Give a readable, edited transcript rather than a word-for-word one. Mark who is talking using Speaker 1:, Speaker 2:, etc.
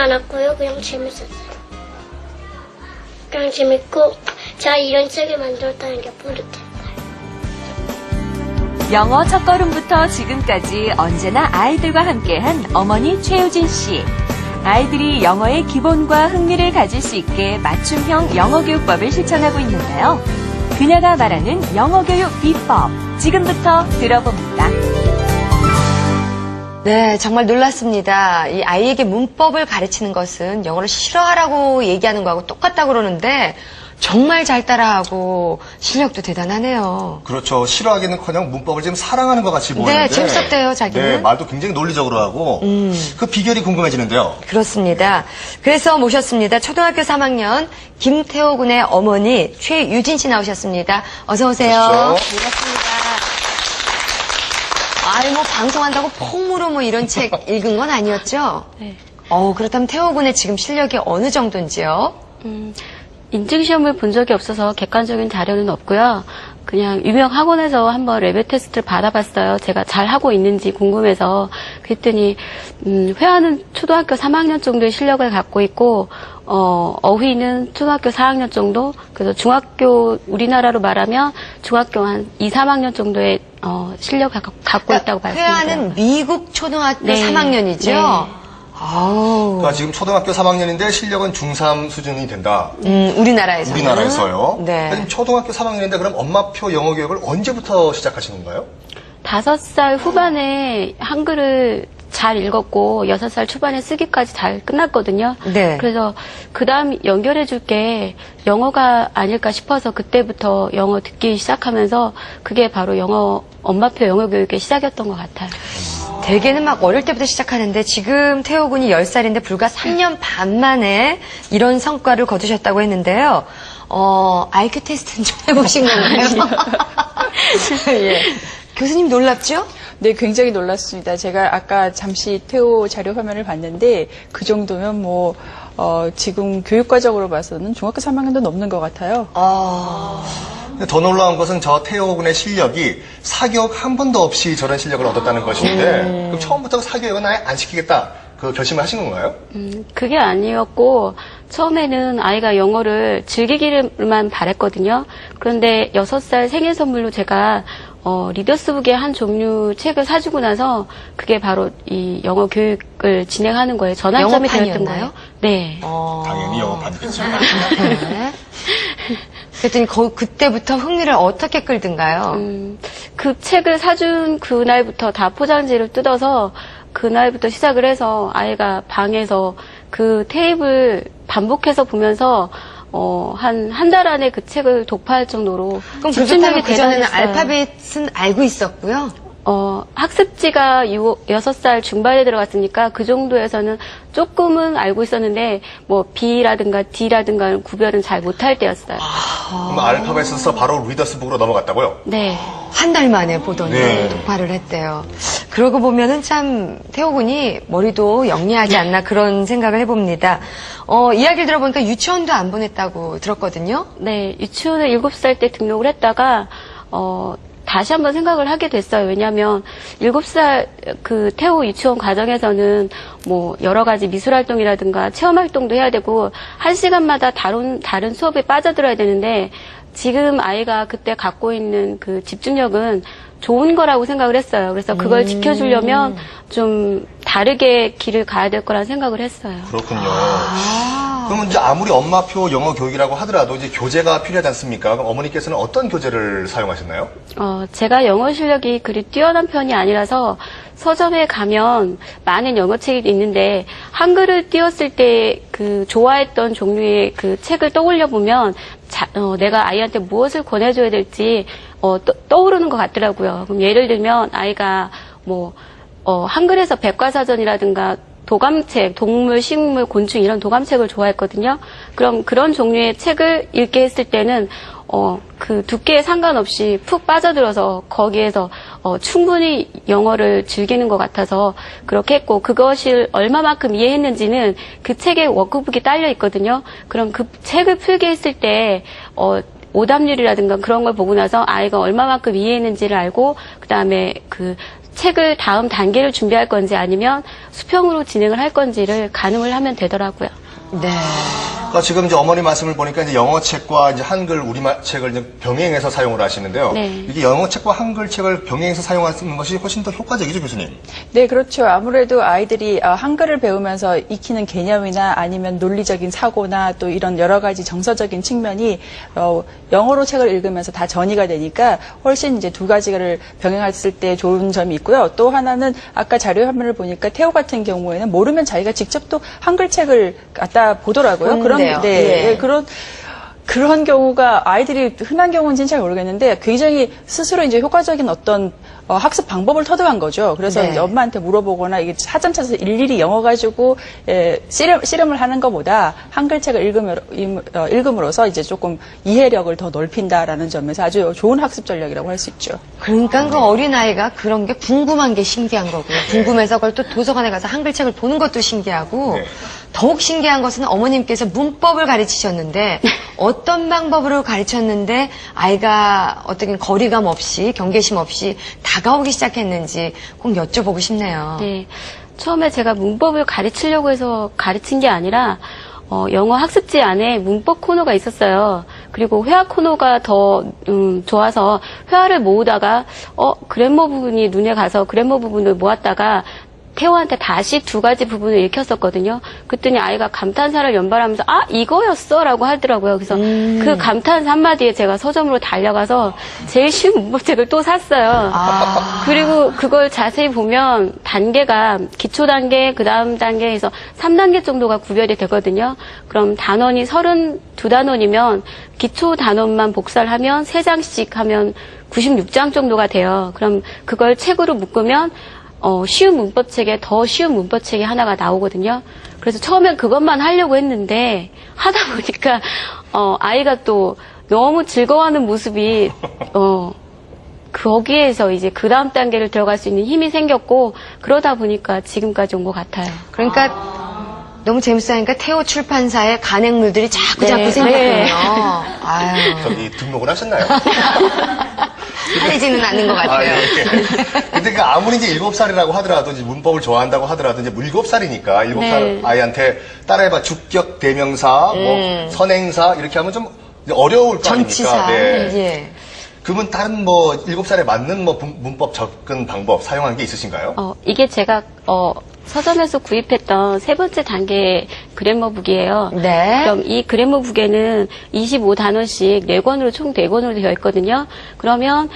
Speaker 1: 않았고요. 그냥 재밌었어요. 그냥 재밌고 제가 이런 책을 만들었다는 게 뿌듯했어요.
Speaker 2: 영어 첫걸음부터 지금까지 언제나 아이들과 함께한 어머니 최유진 씨. 아이들이 영어의 기본과 흥미를 가질 수 있게 맞춤형 영어교육법을 실천하고 있는데요. 그녀가 말하는 영어교육 비법, 지금부터 들어봅니다.
Speaker 3: 네, 정말 놀랐습니다. 이 아이에게 문법을 가르치는 것은 영어를 싫어하라고 얘기하는 거하고 똑같다고 그러는데 정말 잘 따라하고 실력도 대단하네요.
Speaker 4: 그렇죠. 싫어하기는커녕 문법을 지금 사랑하는 것 같이 보이는데.
Speaker 3: 네, 재밌었대요, 자기는.
Speaker 4: 네, 말도 굉장히 논리적으로 하고. 그 비결이 궁금해지는데요.
Speaker 3: 그렇습니다. 그래서 모셨습니다. 초등학교 3학년 김태호 군의 어머니 최유진 씨 나오셨습니다. 어서 오세요.
Speaker 4: 그렇죠.
Speaker 3: 반갑습니다. 아이, 뭐 방송한다고 폼으로 뭐 이런 책 읽은 건 아니었죠?
Speaker 5: 네.
Speaker 3: 그렇다면 태호 군의 지금 실력이 어느 정도인지요?
Speaker 5: 인증시험을 본 적이 없어서 객관적인 자료는 없고요. 그냥 유명 학원에서 한번 레벨 테스트를 받아봤어요. 제가 잘하고 있는지 궁금해서. 그랬더니 회화는 초등학교 3학년 정도의 실력을 갖고 있고 어휘는 초등학교 4학년 정도. 그래서 중학교, 우리나라로 말하면 중학교 한 2, 3학년 정도의 실력을 갖고 있다고 말씀드려요.
Speaker 3: 회화는 미국 초등학교
Speaker 5: 네.
Speaker 3: 3학년이죠?
Speaker 5: 네.
Speaker 3: 아우.
Speaker 4: 그러니까 지금 초등학교 3학년인데 실력은 중3 수준이 된다.
Speaker 3: 우리나라에서는?
Speaker 4: 우리나라에서요.
Speaker 3: 네.
Speaker 4: 그러니까 지금 초등학교 3학년인데 그럼 엄마표 영어 교육을 언제부터 시작하신 건가요?
Speaker 5: 5살 후반에 한글을 잘 읽었고 6살 초반에 쓰기까지 잘 끝났거든요.
Speaker 3: 네.
Speaker 5: 그래서 그 다음 연결해 줄 게 영어가 아닐까 싶어서 그때부터 영어 듣기 시작하면서 그게 바로 엄마표 영어 교육의 시작이었던 것 같아요.
Speaker 3: 대개는 막 어릴 때부터 시작하는데 지금 태호 군이 10살인데 불과 3년 반 만에 이런 성과를 거두셨다고 했는데요. IQ 테스트는 좀 해보신 건가요? 예. 교수님 놀랍죠?
Speaker 6: 네, 굉장히 놀랐습니다. 제가 아까 잠시 태호 자료 화면을 봤는데 그 정도면 뭐 지금 교육과정으로 봐서는 중학교 3학년도 넘는 것 같아요.
Speaker 4: 근데 더 놀라운 것은 저 태호 군의 실력이 사교육 한 번도 없이 저런 실력을 얻었다는 것인데 그럼 처음부터 사교육은 아예 안 시키겠다 그 결심을 하신 건가요?
Speaker 5: 그게 아니었고 처음에는 아이가 영어를 즐기기만 바랬거든요. 그런데 6살 생일 선물로 제가 리더스북의 한 종류 책을 사주고 나서 그게 바로 이 영어 교육을 진행하는 거예요. 전환점이 되었던
Speaker 3: 영어판이었나요?
Speaker 5: 거예요. 네.
Speaker 4: 당연히 영어판이겠죠.
Speaker 3: 네. 그랬더니 그때부터 흥미를 어떻게 끌든가요?
Speaker 5: 그 책을 사준 그날부터 다 포장지를 뜯어서 그날부터 시작을 해서 아이가 방에서 그 테이블 반복해서 보면서 한 달 안에 그 책을 독파할 정도로
Speaker 3: 그럼
Speaker 5: 집중력이
Speaker 3: 그전에는
Speaker 5: 대단했어요.
Speaker 3: 알파벳은 알고 있었고요.
Speaker 5: 학습지가 6살 중반에 들어갔으니까 그 정도에서는 조금은 알고 있었는데 뭐 B라든가 D라든가 구별은 잘 못할 때였어요.
Speaker 4: 그럼 알파벳에서 바로 리더스북으로 넘어갔다고요?
Speaker 5: 네.
Speaker 3: 한 달 만에 보더니
Speaker 4: 네.
Speaker 3: 독파를 했대요. 그러고 보면은 참 태호 군이 머리도 영리하지 않나 그런 생각을 해봅니다. 이야기를 들어보니까 유치원도 안 보냈다고 들었거든요.
Speaker 5: 네, 유치원에 7살 때 등록을 했다가 다시 한번 생각을 하게 됐어요. 왜냐하면 7살 그 태호 유치원 과정에서는 뭐 여러 가지 미술 활동이라든가 체험 활동도 해야 되고 1시간마다 다른 수업에 빠져들어야 되는데 지금 아이가 그때 갖고 있는 그 집중력은 좋은 거라고 생각을 했어요. 그래서 그걸 지켜주려면 좀 다르게 길을 가야 될 거라는 생각을 했어요.
Speaker 4: 그렇군요. 그러면 이제 아무리 엄마표 영어 교육이라고 하더라도 이제 교재가 필요하지 않습니까? 그럼 어머니께서는 어떤 교재를 사용하셨나요?
Speaker 5: 제가 영어 실력이 그리 뛰어난 편이 아니라서 서점에 가면 많은 영어 책이 있는데 한글을 띄웠을 때 그 좋아했던 종류의 그 책을 떠올려 보면 내가 아이한테 무엇을 권해줘야 될지 떠오르는 것 같더라고요. 그럼 예를 들면 아이가 뭐 한글에서 백과사전이라든가 도감책, 동물, 식물, 곤충 이런 도감책을 좋아했거든요. 그럼 그런 종류의 책을 읽게 했을 때는 그 두께에 상관없이 푹 빠져들어서 거기에서 충분히 영어를 즐기는 것 같아서 그렇게 했고 그것을 얼마만큼 이해했는지는 그 책에 워크북이 딸려 있거든요. 그럼 그 책을 풀게 했을 때 오답률이라든가 그런 걸 보고 나서 아이가 얼마만큼 이해했는지를 알고 그다음에 그 책을 다음 단계를 준비할 건지 아니면 수평으로 진행을 할 건지를 가늠을 하면 되더라고요.
Speaker 3: 네.
Speaker 4: 그러니까 지금 이제 어머니 말씀을 보니까 이제 영어 책과 이제 한글 우리말 책을 이제 병행해서 사용을 하시는데요.
Speaker 5: 네.
Speaker 4: 이게 영어 책과 한글 책을 병행해서 사용하는 것이 훨씬 더 효과적이죠, 교수님?
Speaker 6: 네, 그렇죠. 아무래도 아이들이 한글을 배우면서 익히는 개념이나 아니면 논리적인 사고나 또 이런 여러 가지 정서적인 측면이 영어로 책을 읽으면서 다 전이가 되니까 훨씬 이제 두 가지를 병행했을 때 좋은 점이 있고요. 또 하나는 아까 자료 화면을 보니까 태호 같은 경우에는 모르면 자기가 직접 또 한글 책을 갖다 보더라고요.
Speaker 3: 보는데요. 예.
Speaker 6: 그런 경우가 아이들이 흔한 경우인지는 잘 모르겠는데 굉장히 스스로 이제 효과적인 어떤 학습 방법을 터득한 거죠. 그래서
Speaker 3: 네.
Speaker 6: 이제 엄마한테 물어보거나 이게 사전 찾아서 일일이 영어 가지고 씨름을 하는 것보다 한글 책을 읽음으로써 이제 조금 이해력을 더 넓힌다라는 점에서 아주 좋은 학습 전략이라고 할 수 있죠.
Speaker 3: 그러니까 그 어린아이가 그런 게 궁금한 게 신기한 거고요. 궁금해서 그걸 또 도서관에 가서 한글 책을 보는 것도 신기하고
Speaker 4: 네.
Speaker 3: 더욱 신기한 것은 어머님께서 문법을 가르치셨는데 어떤 방법으로 가르쳤는데 아이가 어떻게 거리감 없이 경계심 없이 다가오기 시작했는지 꼭 여쭤보고 싶네요.
Speaker 5: 네. 처음에 제가 문법을 가르치려고 해서 가르친 게 아니라 영어 학습지 안에 문법 코너가 있었어요. 그리고 회화 코너가 더 좋아서 회화를 모으다가 그래머 부분이 눈에 가서 그래머 부분을 모았다가 태호한테 다시 두 가지 부분을 읽혔었거든요. 그랬더니 아이가 감탄사를 연발하면서 이거였어 라고 하더라고요. 그래서 그 감탄사 한마디에 제가 서점으로 달려가서 제일 쉬운 문법책을 또 샀어요. 그리고 그걸 자세히 보면 단계가 기초 단계, 그 다음 단계에서 3단계 정도가 구별이 되거든요. 그럼 단원이 32단원이면 기초 단원만 복사를 하면 3장씩 하면 96장 정도가 돼요. 그럼 그걸 책으로 묶으면 쉬운 문법책에 더 쉬운 문법책이 하나가 나오거든요. 그래서 처음엔 그것만 하려고 했는데 하다 보니까 아이가 또 너무 즐거워하는 모습이 거기에서 이제 그 다음 단계를 들어갈 수 있는 힘이 생겼고 그러다 보니까 지금까지 온 것 같아요.
Speaker 3: 그러니까 너무 재밌어하니까 태호 출판사의 간행물들이 자꾸
Speaker 5: 네,
Speaker 3: 생겼군요.
Speaker 5: 네.
Speaker 3: 아유,
Speaker 4: 저기 등록을 하셨나요?
Speaker 3: 팔리지는 않는 것 같아요.
Speaker 4: 예. 근데 그 아무리 이제 7살이라고 하더라도 이제 문법을 좋아한다고 하더라도 이제 7살이니까 7살
Speaker 5: 네.
Speaker 4: 아이한테 따라해봐 주격 대명사, 뭐 선행사 이렇게 하면 좀 이제 어려울 거 아닙니까?
Speaker 3: 전치사. 예.
Speaker 4: 그러면 다른 뭐 7살에 맞는 뭐 문법 접근 방법 사용한 게 있으신가요?
Speaker 5: 이게 제가 서점에서 구입했던 세 번째 단계 그래머북이에요.
Speaker 3: 네.
Speaker 5: 그럼 이 그래머북에는 25단원씩 4권으로 총 4권으로 되어 있거든요. 그러면